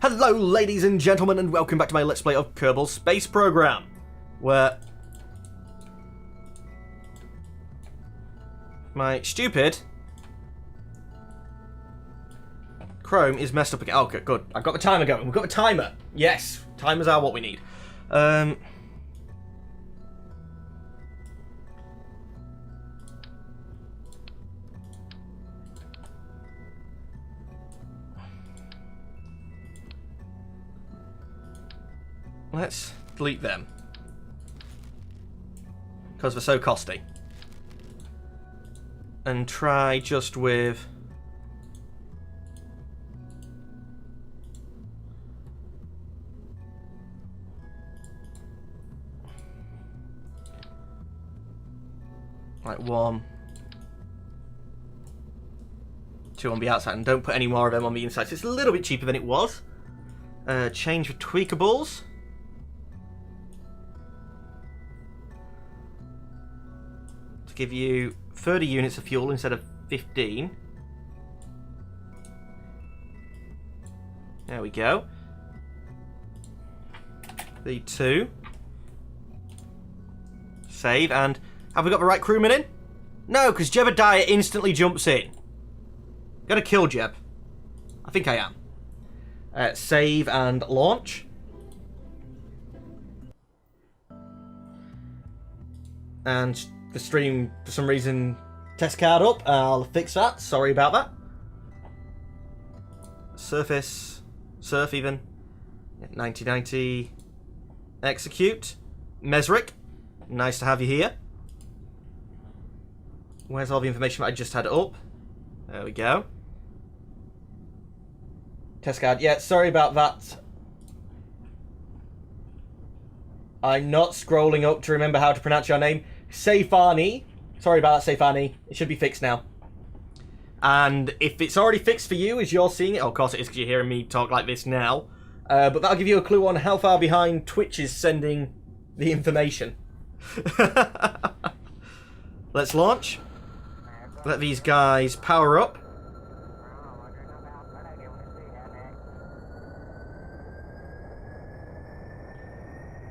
Hello ladies and gentlemen, and welcome back to my Let's Play of Kerbal Space Program, where my stupid Chrome is messed up again. Oh, good. I've got the timer going. We've got the timer. Yes, timers are what we need. Let's delete them, because they're so costly. And try just with... like 1, 2 on the outside, and don't put any more of them on the inside. So it's a little bit cheaper than it was. Change the tweakables. Give you 30 units of fuel instead of 15. There we go. The 2. Save, and have we got the right crewman in? No, because Jebediah instantly jumps in. Gotta kill Jeb. I think I am. Save and launch. And the stream, for some reason, test card up. I'll fix that. Sorry about that. Surface. Surf even. 9090. Execute. Mesric. Nice to have you here. Where's all the information that I just had up? There we go. Test card. Yeah, sorry about that. I'm not scrolling up to remember how to pronounce your name. Seifani. Sorry about that, Seifani. It should be fixed now. And if it's already fixed for you as you're seeing it, oh, of course it is because you're hearing me talk like this now. But that'll give you a clue on how far behind Twitch is sending the information. Let's launch. Let these guys power up.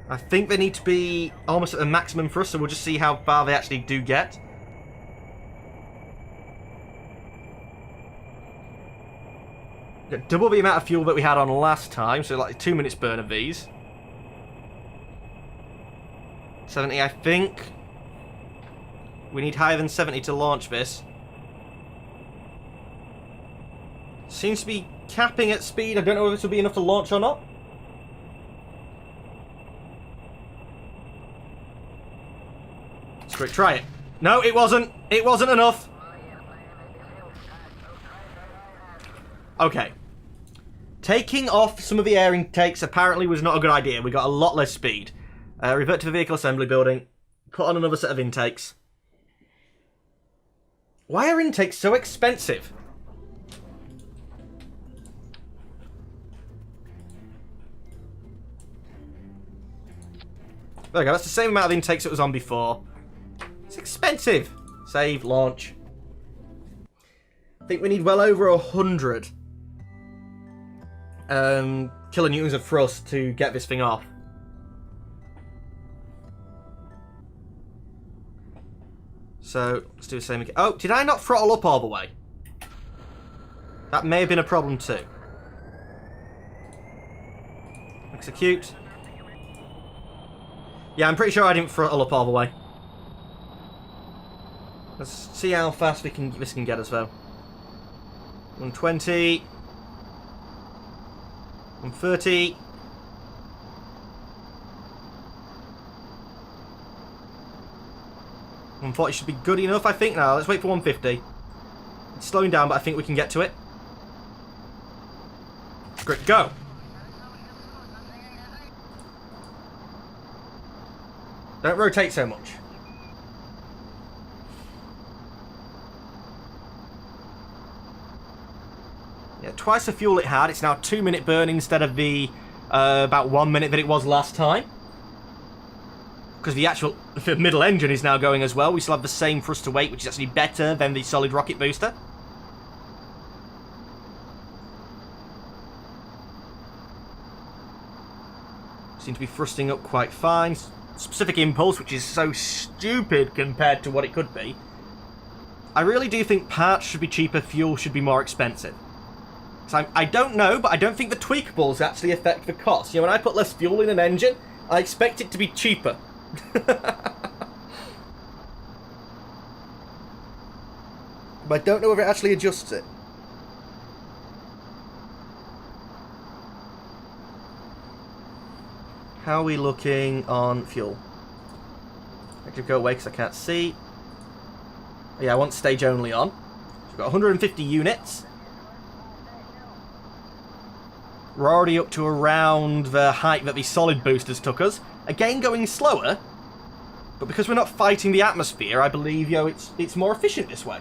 I think they need to be almost at the maximum for us, so we'll just see how far they actually do get. Got double the amount of fuel that we had on last time, so like 2 minutes burn of these. 70, I think. We need higher than 70 to launch this. Seems to be capping at speed. I don't know if this will be enough to launch or not. Quick, try it. No, it wasn't. It wasn't enough. Okay. Taking off some of the air intakes apparently was not a good idea. We got a lot less speed. Revert to the vehicle assembly building. Put on another set of intakes. Why are intakes so expensive? There we go. That's the same amount of intakes it was on before. It's expensive. Save, launch. I think we need well over 100 kilonewtons of thrust to get this thing off. So, let's do the same again. Oh, did I not throttle up all the way? That may have been a problem too. Execute. Yeah, I'm pretty sure I didn't throttle up all the way. Let's see how fast this can get us though. 120. 130. 140 should be good enough, I think. Now, let's wait for 150. It's slowing down, but I think we can get to it. Great, go! Don't rotate so much. Yeah, twice the fuel it had. It's now 2-minute burn instead of the about 1 minute that it was last time. Because the middle engine is now going as well. We still have the same thrust to weight, which is actually better than the solid rocket booster. Seem to be thrusting up quite fine. Specific impulse, which is so stupid compared to what it could be. I really do think parts should be cheaper, fuel should be more expensive. So I don't know, but I don't think the tweakables actually affect the cost. You know, when I put less fuel in an engine, I expect it to be cheaper. But I don't know if it actually adjusts it. How are we looking on fuel? I could go away because I can't see. Yeah, I want stage only on. We've got 150 units. We're already up to around the height that the solid boosters took us. Again, going slower. But because we're not fighting the atmosphere, I believe, you know, it's more efficient this way.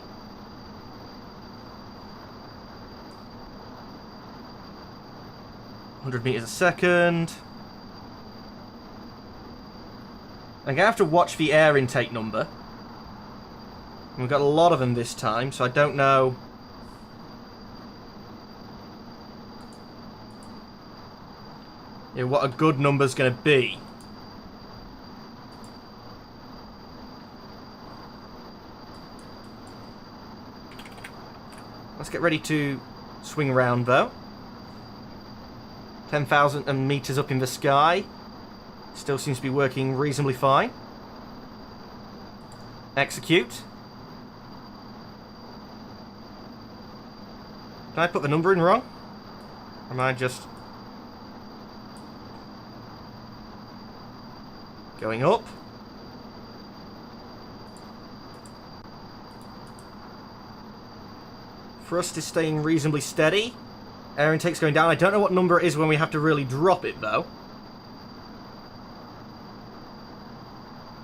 100 meters a second. I'm going to have to watch the air intake number. We've got a lot of them this time, so I don't know. Yeah, what a good number's going to be. Let's get ready to swing around, though. 10,000 meters up in the sky. Still seems to be working reasonably fine. Execute. Can I put the number in wrong? Or am I just going up? Thrust is staying reasonably steady. Air intake's going down. I don't know what number it is when we have to really drop it, though.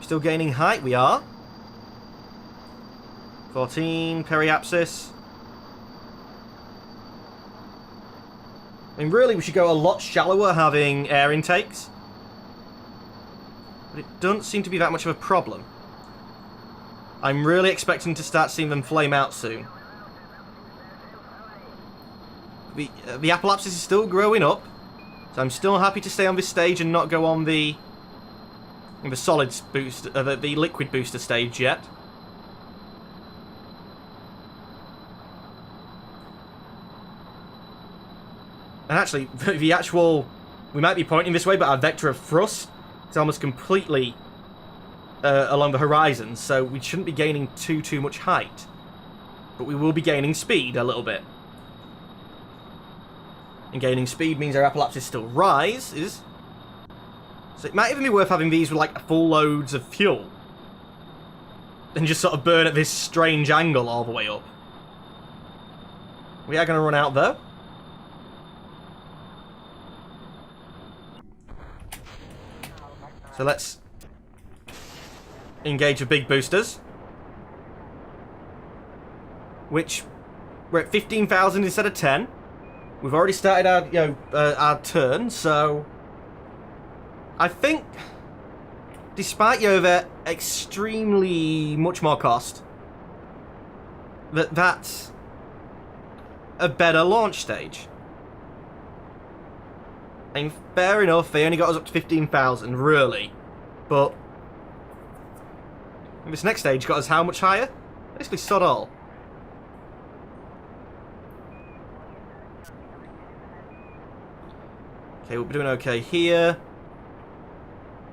Still gaining height, we are. 14, periapsis. I mean, really, we should go a lot shallower having air intakes. But it doesn't seem to be that much of a problem. I'm really expecting to start seeing them flame out soon. The apoapsis is still growing up, so I'm still happy to stay on this stage and not go on the solids boost, the liquid booster stage yet. And actually, the actual, we might be pointing this way, but our vector of thrust is almost completely along the horizon, so we shouldn't be gaining too much height, but we will be gaining speed a little bit. And gaining speed means our apoapsis still rises. So it might even be worth having these with like full loads of fuel. And just sort of burn at this strange angle all the way up. We are going to run out though. So let's engage the big boosters. Which, we're at 15,000 instead of 10. We've already started our, our turn, so I think, despite their extremely much more cost, that's a better launch stage. I mean, fair enough, they only got us up to 15,000, really, but this next stage got us how much higher? Basically, sod all. Okay, we're doing okay here.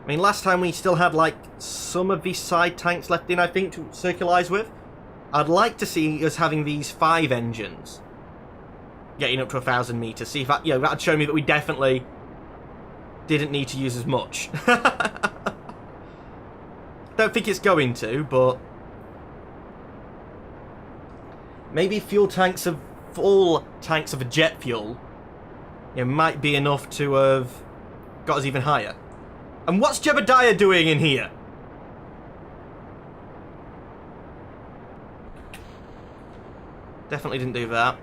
I mean, last time we still had, like, some of these side tanks left in, I think, to circularize with. I'd like to see us having these 5 engines getting up to 1,000 meters. See if that, that'd show me that we definitely didn't need to use as much. Don't think it's going to, but maybe fuel tanks of full tanks of jet fuel, might be enough to have got us even higher. And what's Jebediah doing in here? Definitely didn't do that.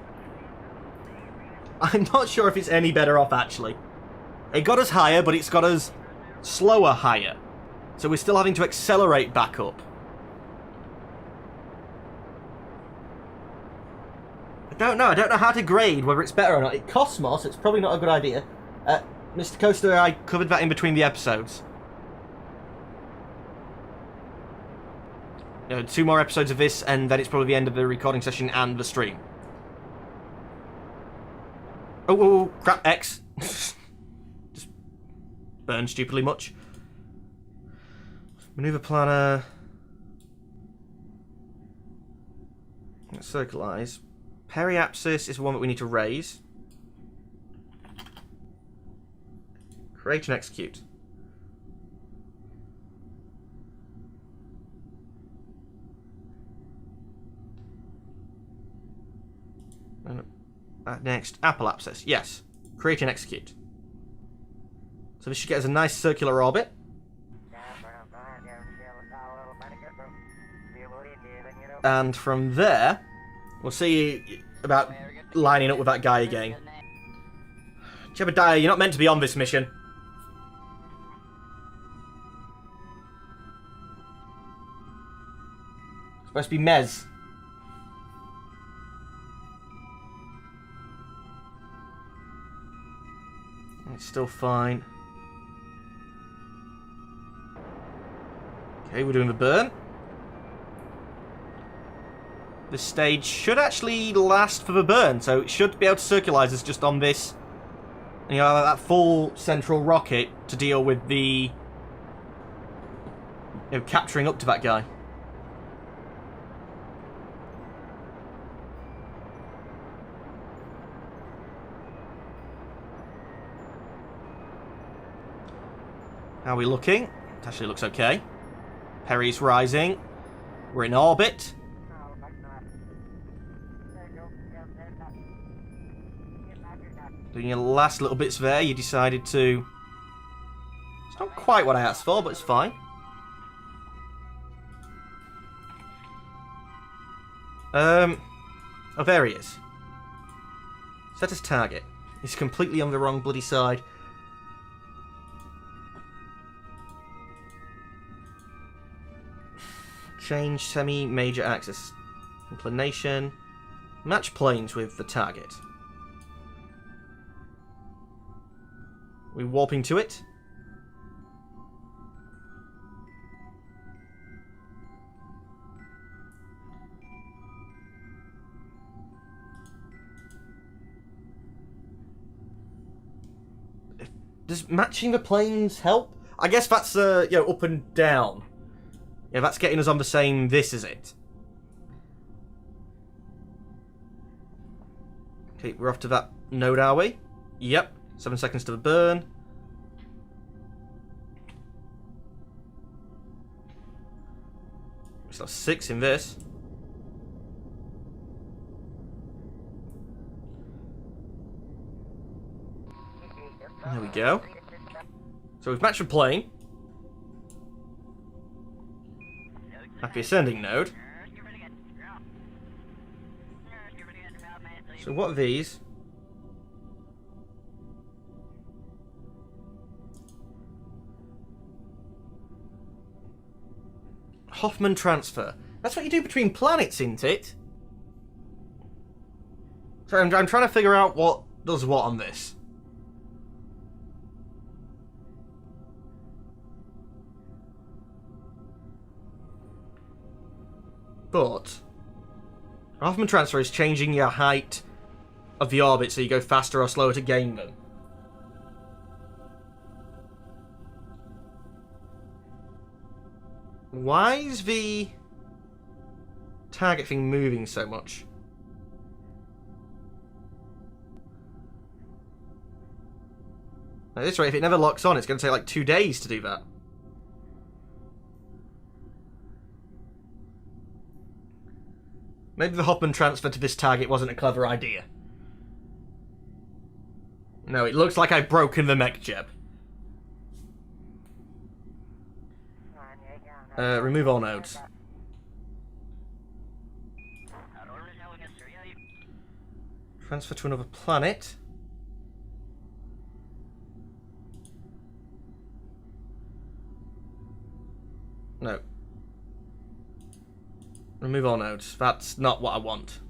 I'm not sure if it's any better off, actually. It got us higher, but it's got us slower higher. So we're still having to accelerate back up. I don't know how to grade whether it's better or not. It costs more, so it's probably not a good idea. Mr. Coaster, I covered that in between the episodes. 2 more episodes of this, and then it's probably the end of the recording session and the stream. Oh, crap, X. Just burned stupidly much. Maneuver planner. Circularize. Periapsis is the one that we need to raise. Create and execute. And next, apelapsis. Yes. Create and execute. So this should get us a nice circular orbit. And from there, we'll see about lining up with that guy again. Jebediah, you're not meant to be on this mission. It's supposed to be Mez. It's still fine. Okay, we're doing the burn. This stage should actually last for the burn, so it should be able to circularize us just on this. You know, that full central rocket to deal with the capturing up to that guy. How are we looking? It actually looks okay. Perry's rising. We're in orbit. Doing your last little bits there, you decided to... It's not quite what I asked for, but it's fine. Oh, there he is. Set as target. He's completely on the wrong bloody side. Change semi-major axis. Inclination. Match planes with the target. We warping to it. Does matching the planes help? I guess that's up and down. Yeah, that's getting us on the same this is it. Okay, we're off to that node, are we? Yep. 7 seconds to the burn. We still have 6 in this. There we go. So we've matched the plane. At the ascending node. So what are these? Hoffman transfer. That's what you do between planets, isn't it? So I'm trying to figure out what does what on this. But Hoffman transfer is changing your height of the orbit so you go faster or slower to gain them. Why is the target thing moving so much? At this rate, if it never locks on, it's going to take like 2 days to do that. Maybe the Hoffman transfer to this target wasn't a clever idea. No, it looks like I've broken the mech jeb. Remove all nodes. Transfer to another planet. No. Remove all nodes. That's not what I want.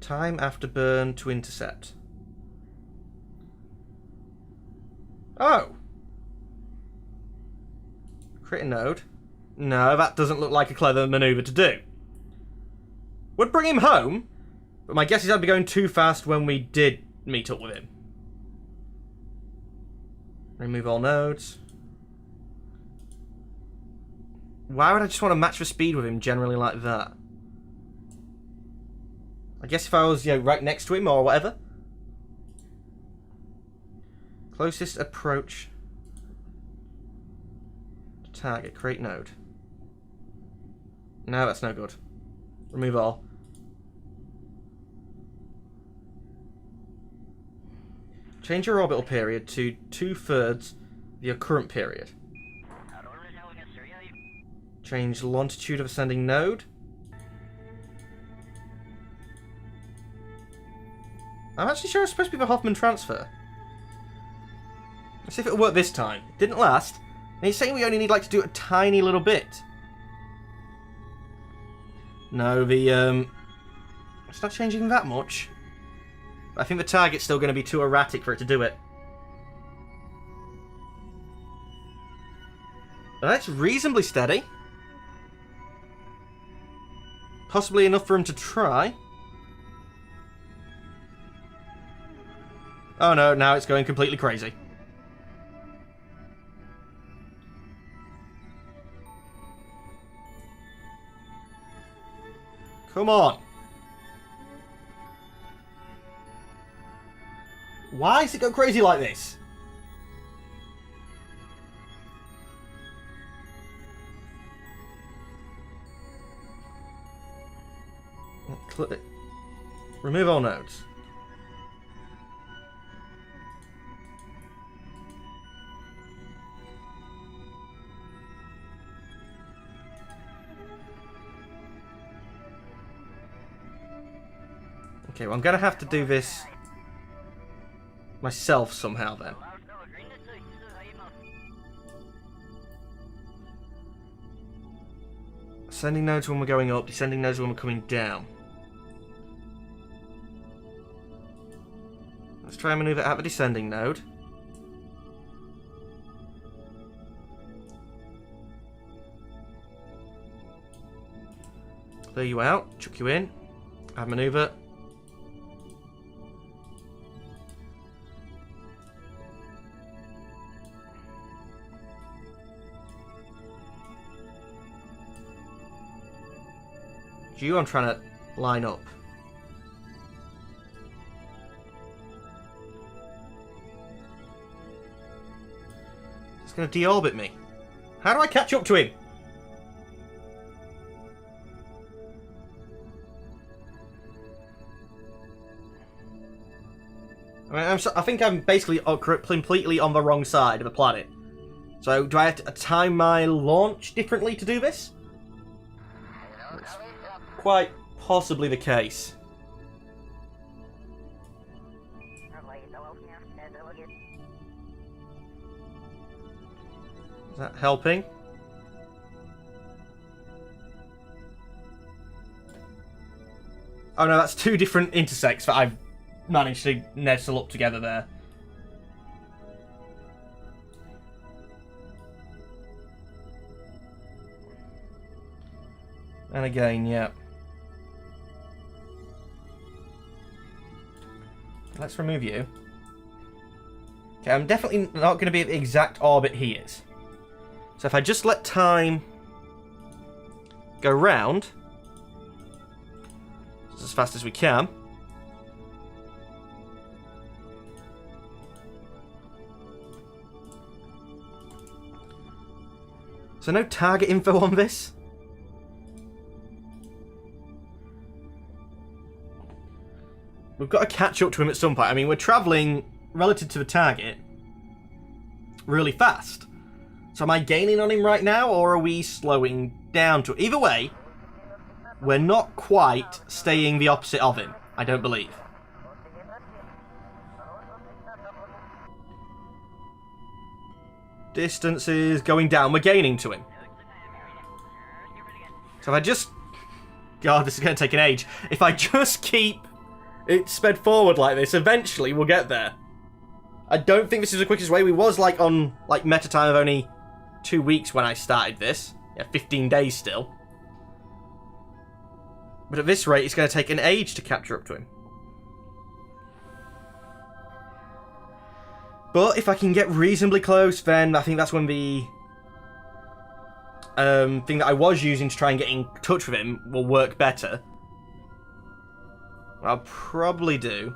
Time after burn to intercept. Oh! Create a node. No, that doesn't look like a clever maneuver to do. Would bring him home, but my guess is I'd be going too fast when we did meet up with him. Remove all nodes. Why would I just want to match the speed with him generally like that? I guess if I was, you know, right next to him or whatever. Closest approach to target. Create node. No, that's no good. Remove all. Change your orbital period to 2/3 your current period. Change longitude of ascending node. I'm actually sure it's supposed to be the Hoffman transfer. Let's see if it'll work this time. It didn't last. And he's saying we only need like to do a tiny little bit. No, it's not changing that much. I think the target's still going to be too erratic for it to do it. That's reasonably steady. Possibly enough for him to try. Oh no, now it's going completely crazy. Come on. Why does it go crazy like this? Remove all nodes. Okay, well I'm gonna have to do this myself somehow then. Ascending nodes when we're going up, descending nodes when we're coming down. Let's try and maneuver out the descending node. Clear you out, chuck you in, add maneuver. You, I'm trying to line up. It's going to deorbit me. How do I catch up to him? I mean, I think I'm basically completely on the wrong side of the planet. So, do I have to time my launch differently to do this? It's quite possibly the case. Is that helping? Oh no, that's two different intersects that I've managed to nestle up together there. And again, yeah. Let's remove you. Okay, I'm definitely not going to be at the exact orbit he is. So if I just let time go round as fast as we can. So no target info on this? We've got to catch up to him at some point. I mean, we're travelling relative to the target really fast. So am I gaining on him right now, or are we slowing down to it? Either way, we're not quite staying the opposite of him, I don't believe. Distance is going down. We're gaining to him. So if I just... God, this is going to take an age. If I just keep It sped forward like this. Eventually, we'll get there. I don't think this is the quickest way. We was like on like meta time of only 2 weeks when I started this. Yeah, 15 days still. But at this rate, it's going to take an age to capture up to him. But if I can get reasonably close, then I think that's when the thing that I was using to try and get in touch with him will work better. I'll probably do.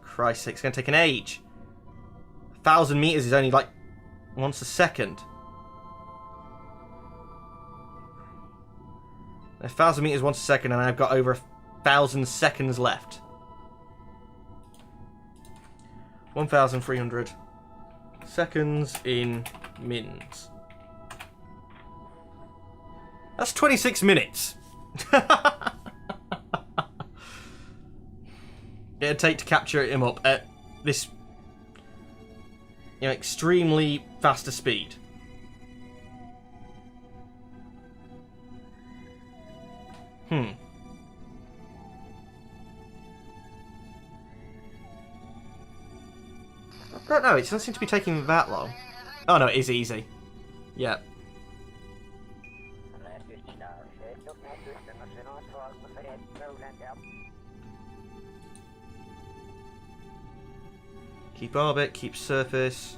For Christ's sake, it's going to take an age. 1,000 meters is only like once a second. 1,000 meters once a second, and I've got over 1,000 seconds left. 1,300 seconds in mins. That's 26 minutes. It'd take to capture him up at this, extremely faster speed. I don't know, it doesn't seem to be taking that long. Oh no, it is easy. Yeah. Keep orbit, keep surface.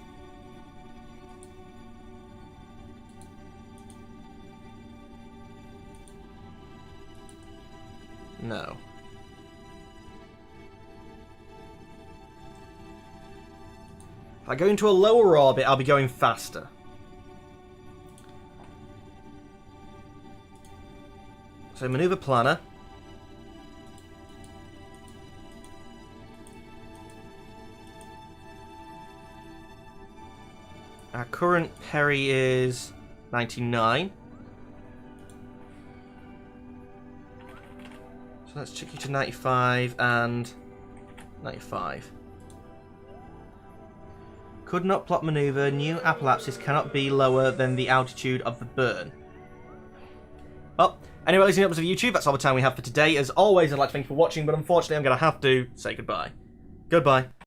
No. If I go into a lower orbit, I'll be going faster. So, maneuver planner. Our current Perry is 99. So let's check you to 95 and 95. Could not plot maneuver. New apoapsis cannot be lower than the altitude of the burn. Well, anyway, ladies and gentlemen of YouTube, that's all the time we have for today. As always, I'd like to thank you for watching, but unfortunately I'm going to have to say goodbye. Goodbye.